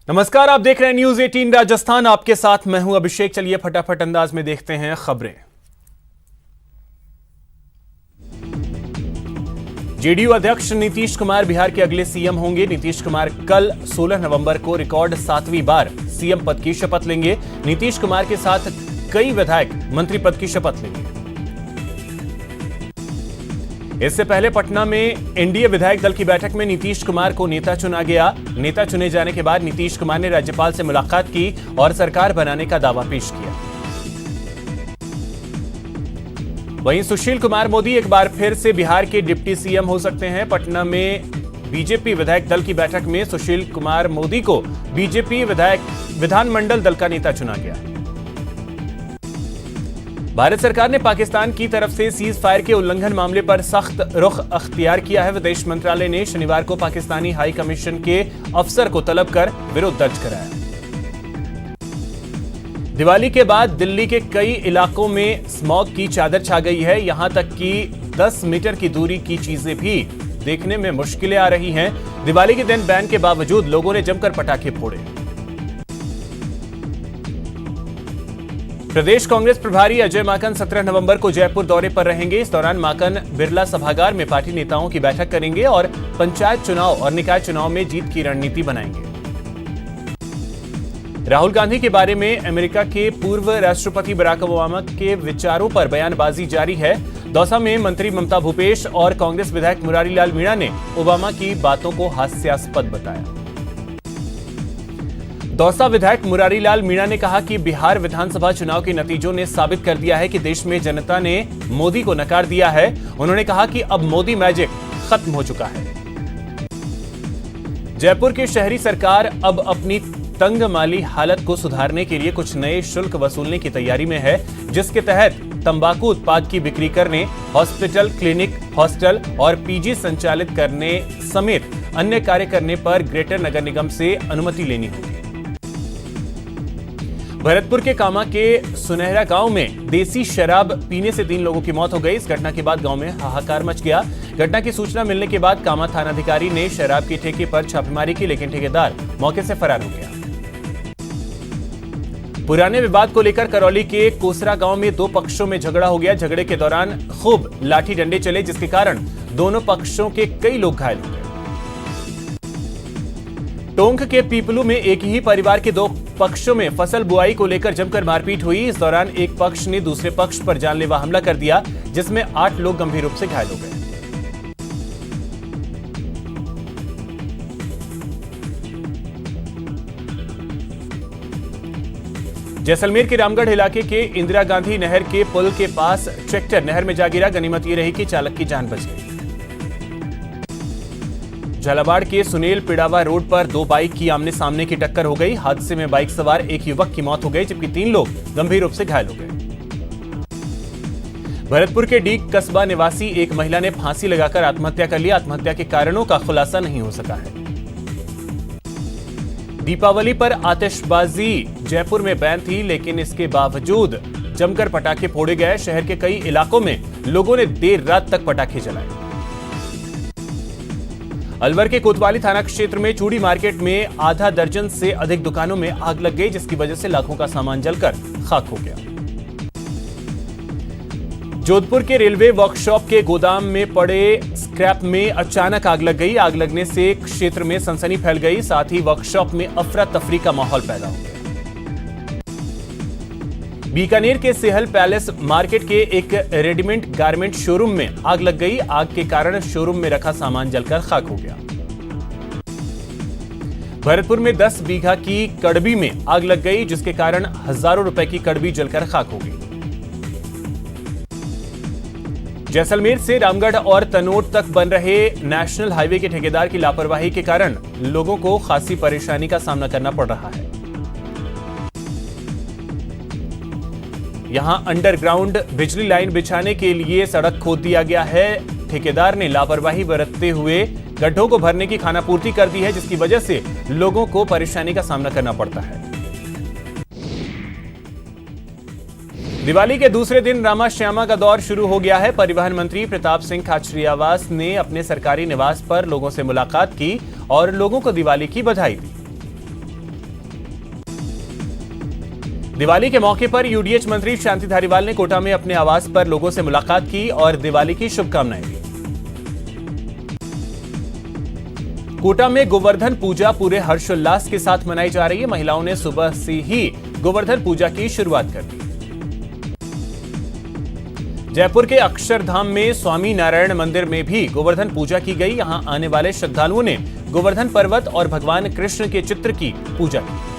नमस्कार, आप देख रहे हैं न्यूज 18 राजस्थान। आपके साथ मैं हूं अभिषेक। चलिए फटाफट अंदाज में देखते हैं खबरें। जेडीयू अध्यक्ष नीतीश कुमार बिहार के अगले सीएम होंगे। नीतीश कुमार कल 16 नवंबर को रिकॉर्ड 7वीं बार सीएम पद की शपथ लेंगे। नीतीश कुमार के साथ कई विधायक मंत्री पद की शपथ लेंगे। इससे पहले पटना में एनडीए विधायक दल की बैठक में नीतीश कुमार को नेता चुना गया। नेता चुने जाने के बाद नीतीश कुमार ने राज्यपाल से मुलाकात की और सरकार बनाने का दावा पेश किया। वहीं सुशील कुमार मोदी एक बार फिर से बिहार के डिप्टी सीएम हो सकते हैं। पटना में बीजेपी विधायक दल की बैठक में सुशील कुमार मोदी को बीजेपी विधानमंडल दल का नेता चुना गया। भारत सरकार ने पाकिस्तान की तरफ से सीज फायर के उल्लंघन मामले पर सख्त रुख अख्तियार किया है। विदेश मंत्रालय ने शनिवार को पाकिस्तानी हाई कमीशन के अफसर को तलब कर विरोध दर्ज कराया। दिवाली के बाद दिल्ली के कई इलाकों में स्मॉग की चादर छा गई है। यहां तक कि 10 मीटर की दूरी की चीजें भी देखने में मुश्किलें आ रही हैं। दिवाली के दिन बैन के बावजूद लोगों ने जमकर पटाखे फोड़े। प्रदेश कांग्रेस प्रभारी अजय माकन 17 नवंबर को जयपुर दौरे पर रहेंगे। इस दौरान माकन बिरला सभागार में पार्टी नेताओं की बैठक करेंगे और पंचायत चुनाव और निकाय चुनाव में जीत की रणनीति बनाएंगे। राहुल गांधी के बारे में अमेरिका के पूर्व राष्ट्रपति बराक ओबामा के विचारों पर बयानबाजी जारी है। दौसा में मंत्री ममता भूपेश और कांग्रेस विधायक मुरारी लाल मीणा ने ओबामा की बातों को हास्यास्पद बताया। दौसा विधायक मुरारी लाल मीणा ने कहा कि बिहार विधानसभा चुनाव के नतीजों ने साबित कर दिया है कि देश में जनता ने मोदी को नकार दिया है। उन्होंने कहा कि अब मोदी मैजिक खत्म हो चुका है। जयपुर की शहरी सरकार अब अपनी तंग माली हालत को सुधारने के लिए कुछ नए शुल्क वसूलने की तैयारी में है, जिसके तहत तंबाकू उत्पाद की बिक्री करने, हॉस्पिटल, क्लिनिक, हॉस्टल और पीजी संचालित करने समेत अन्य कार्य करने पर ग्रेटर नगर निगम से अनुमति लेनी होगी। भरतपुर के कामा के सुनहरा गांव में देसी शराब पीने से 3 लोगों की मौत हो गई। इस घटना के बाद गांव में हाहाकार मच गया। घटना की सूचना मिलने के बाद कामा थानाधिकारी ने शराब के ठेके पर छापेमारी की, लेकिन ठेकेदार मौके से फरार हो गया। पुराने विवाद को लेकर करौली के कोसरा गांव में 2 पक्षों में झगड़ा हो गया। झगड़े के दौरान खूब लाठी डंडे चले, जिसके कारण दोनों पक्षों के कई लोग घायल हो गए। टोंक के पीपलू में एक ही परिवार के 2 पक्षों में फसल बुआई को लेकर जमकर मारपीट हुई। इस दौरान एक पक्ष ने दूसरे पक्ष पर जानलेवा हमला कर दिया, जिसमें 8 लोग गंभीर रूप से घायल हो गए। जैसलमेर के रामगढ़ इलाके के इंदिरा गांधी नहर के पुल के पास ट्रैक्टर नहर में जा गिरा। गनीमत ये रही कि चालक की जान बच गई। झालावाड़ के सुनेल पिड़ावा रोड पर 2 बाइक की आमने सामने की टक्कर हो गई। हादसे में बाइक सवार एक युवक की मौत हो गई, जबकि 3 लोग गंभीर रूप से घायल हो गए। भरतपुर के डीग कस्बा निवासी एक महिला ने फांसी लगाकर आत्महत्या कर लिया। आत्महत्या के कारणों का खुलासा नहीं हो सका है। दीपावली पर आतिशबाजी जयपुर में बैन थी, लेकिन इसके बावजूद जमकर पटाखे फोड़े गए। शहर के कई इलाकों में लोगों ने देर रात तक पटाखे जलाए। अलवर के कोतवाली थाना क्षेत्र में चूड़ी मार्केट में आधा दर्जन से अधिक दुकानों में आग लग गई, जिसकी वजह से लाखों का सामान जलकर खाक हो गया। जोधपुर के रेलवे वर्कशॉप के गोदाम में पड़े स्क्रैप में अचानक आग लग गई। आग लगने से क्षेत्र में सनसनी फैल गई, साथ ही वर्कशॉप में अफरा तफरी का माहौल पैदा हो गया। बीकानेर के सेहल पैलेस मार्केट के एक रेडीमेड गारमेंट शोरूम में आग लग गई। आग के कारण शोरूम में रखा सामान जलकर खाक हो गया। भरतपुर में 10 बीघा की कड़बी में आग लग गई, जिसके कारण हजारों रुपए की कड़बी जलकर खाक हो गई। जैसलमेर से रामगढ़ और तनोट तक बन रहे नेशनल हाईवे के ठेकेदार की लापरवाही के कारण लोगों को खासी परेशानी का सामना करना पड़ रहा है। यहां अंडरग्राउंड बिजली लाइन बिछाने के लिए सड़क खोद दिया गया है। ठेकेदार ने लापरवाही बरतते हुए गड्ढों को भरने की खानापूर्ति कर दी है, जिसकी वजह से लोगों को परेशानी का सामना करना पड़ता है। दिवाली के दूसरे दिन रामा श्यामा का दौर शुरू हो गया है। परिवहन मंत्री प्रताप सिंह खाचरियावास ने अपने सरकारी निवास पर लोगों से मुलाकात की और लोगों को दिवाली की बधाई दी। दिवाली के मौके पर यूडीएच मंत्री शांति धारीवाल ने कोटा में अपने आवास पर लोगों से मुलाकात की और दिवाली की शुभकामनाएं दी। कोटा में गोवर्धन पूजा पूरे हर्षोल्लास के साथ मनाई जा रही है। महिलाओं ने सुबह से ही गोवर्धन पूजा की शुरुआत कर दी। जयपुर के अक्षरधाम में स्वामी नारायण मंदिर में भी गोवर्धन पूजा की गई। यहां आने वाले श्रद्धालुओं ने गोवर्धन पर्वत और भगवान कृष्ण के चित्र की पूजा की।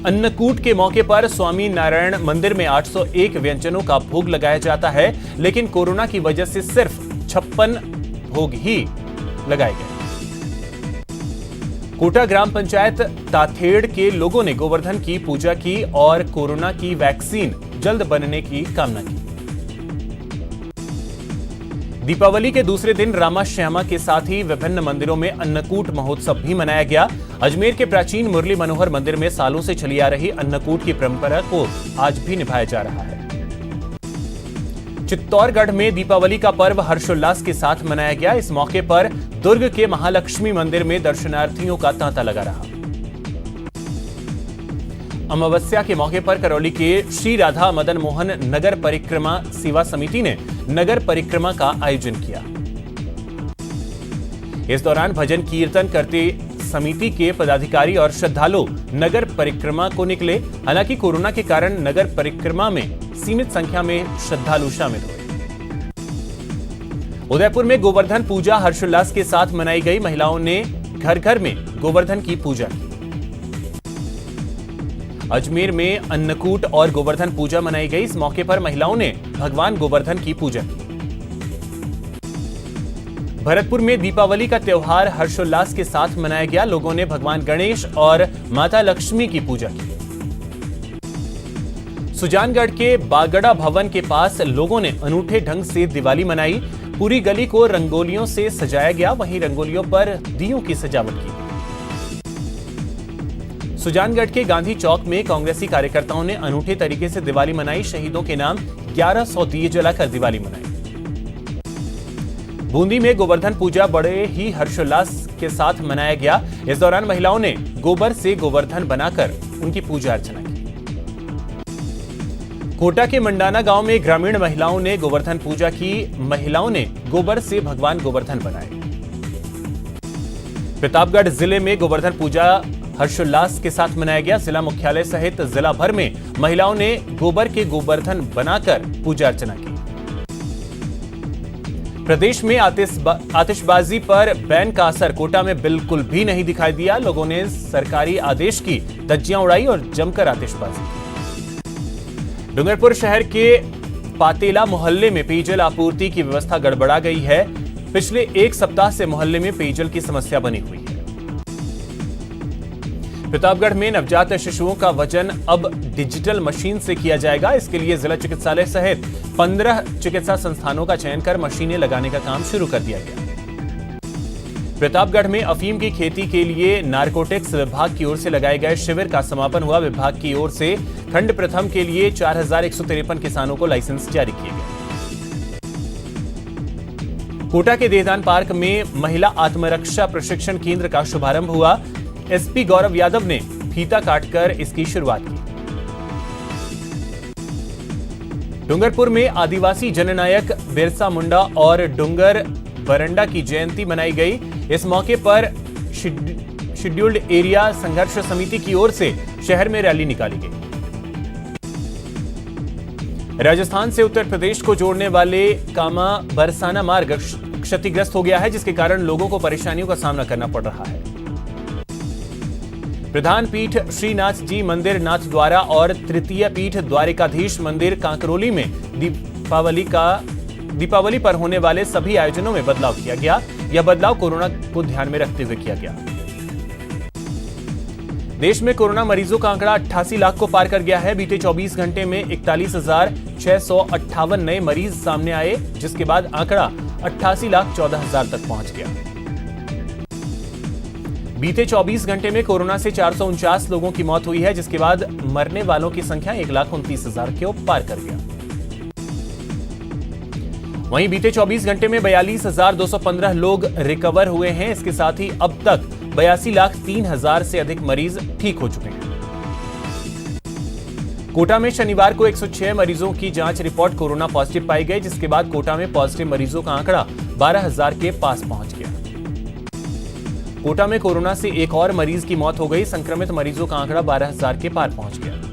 अन्नकूट के मौके पर स्वामी नारायण मंदिर में 801 व्यंजनों का भोग लगाया जाता है, लेकिन कोरोना की वजह से सिर्फ 56 भोग ही लगाए गए। कोटा ग्राम पंचायत ताथेड़ के लोगों ने गोवर्धन की पूजा की और कोरोना की वैक्सीन जल्द बनने की कामना की। दीपावली के दूसरे दिन रामा श्यामा के साथ ही विभिन्न मंदिरों में अन्नकूट महोत्सव भी मनाया गया। अजमेर के प्राचीन मुरली मनोहर मंदिर में सालों से चली आ रही अन्नकूट की परंपरा को आज भी निभाया जा रहा है। चित्तौड़गढ़ में दीपावली का पर्व हर्षोल्लास के साथ मनाया गया। इस मौके पर दुर्ग के महालक्ष्मी मंदिर में दर्शनार्थियों का तांता लगा रहा। अमावस्या के मौके पर करौली के श्री राधा मदन मोहन नगर परिक्रमा सेवा समिति ने नगर परिक्रमा का आयोजन किया। इस दौरान भजन कीर्तन करते समिति के पदाधिकारी और श्रद्धालु नगर परिक्रमा को निकले। हालांकि कोरोना के कारण नगर परिक्रमा में सीमित संख्या में श्रद्धालु शामिल हुए। उदयपुर में गोवर्धन पूजा हर्षोल्लास के साथ मनाई गई। महिलाओं ने घर घर में गोवर्धन की पूजा की। अजमेर में अन्नकूट और गोवर्धन पूजा मनाई गई। इस मौके पर महिलाओं ने भगवान गोवर्धन की पूजा की। भरतपुर में दीपावली का त्योहार हर्षोल्लास के साथ मनाया गया। लोगों ने भगवान गणेश और माता लक्ष्मी की पूजा की। सुजानगढ़ के बागड़ा भवन के पास लोगों ने अनूठे ढंग से दिवाली मनाई। पूरी गली को रंगोलियों से सजाया गया। वहीं रंगोलियों पर दीयों की सजावट की। सुजानगढ़ के गांधी चौक में कांग्रेसी कार्यकर्ताओं ने अनूठे तरीके से दिवाली मनाई। शहीदों के नाम 1100 दिए जलाकर दिवाली मनाई। बूंदी में गोवर्धन पूजा बड़े ही हर्षोल्लास के साथ मनाया गया। इस दौरान महिलाओं ने गोबर से गोवर्धन बनाकर उनकी पूजा अर्चना की। कोटा के मंडाना गांव में ग्रामीण महिलाओं ने गोवर्धन पूजा की। महिलाओं ने गोबर से भगवान गोवर्धन बनाए। प्रतापगढ़ जिले में गोवर्धन पूजा हर्षोल्लास के साथ मनाया गया। जिला मुख्यालय सहित जिला भर में महिलाओं ने गोबर के गोवर्धन बनाकर पूजा अर्चना की। प्रदेश में आतिशबाजी पर बैन का असर कोटा में बिल्कुल भी नहीं दिखाई दिया। लोगों ने सरकारी आदेश की धज्जियां उड़ाई और जमकर आतिशबाजी की। डूंगरपुर शहर के पातेला मोहल्ले में पेयजल आपूर्ति की व्यवस्था गड़बड़ा गई है। पिछले एक सप्ताह से मोहल्ले में पेयजल की समस्या बनी हुई है। प्रतापगढ़ में नवजात शिशुओं का वजन अब डिजिटल मशीन से किया जाएगा। इसके लिए जिला चिकित्सालय सहित 15 चिकित्सा संस्थानों का चयन कर मशीनें लगाने का काम शुरू कर दिया गया। प्रतापगढ़ में अफीम की खेती के लिए नारकोटिक्स विभाग की ओर से लगाए गए शिविर का समापन हुआ। विभाग की ओर से खंड प्रथम के लिए 4153 किसानों को लाइसेंस जारी किए गए। कोटा के देहदान पार्क में महिला आत्मरक्षा प्रशिक्षण केंद्र का शुभारंभ हुआ। एसपी गौरव यादव ने फीता काटकर इसकी शुरुआत की। डूंगरपुर में आदिवासी जननायक बिरसा मुंडा और डूंगर बरंडा की जयंती मनाई गई। इस मौके पर शेड्यूल्ड एरिया संघर्ष समिति की ओर से शहर में रैली निकाली गई। राजस्थान से उत्तर प्रदेश को जोड़ने वाले कामा बरसाना मार्ग क्षतिग्रस्त हो गया है, जिसके कारण लोगों को परेशानियों का सामना करना पड़ रहा है। प्रधान पीठ श्रीनाथ जी मंदिर नाथ द्वारा और तृतीय पीठ द्वारिकाधीश मंदिर कांकरोली में दीपावली पर होने वाले सभी आयोजनों में बदलाव किया गया। यह बदलाव कोरोना को ध्यान में रखते हुए किया गया। देश में कोरोना मरीजों का आंकड़ा 88 लाख को पार कर गया है। बीते 24 घंटे में 41,658 नए मरीज सामने आए, जिसके बाद आंकड़ा 88,14,000 तक पहुंच गया। बीते 24 घंटे में कोरोना से 449 लोगों की मौत हुई है, जिसके बाद मरने वालों की संख्या 1,29,000 को पार कर गया। वहीं बीते 24 घंटे में 42,215 लोग रिकवर हुए हैं। इसके साथ ही अब तक 82,03,000 से अधिक मरीज ठीक हो चुके हैं। कोटा में शनिवार को 106 मरीजों की जांच रिपोर्ट कोरोना पॉजिटिव पाई गई, जिसके बाद कोटा में पॉजिटिव मरीजों का आंकड़ा 12,000 के पास पहुंच गया। कोटा में कोरोना से एक और मरीज की मौत हो गई। संक्रमित मरीजों का आंकड़ा 12,000 के पार पहुंच गया।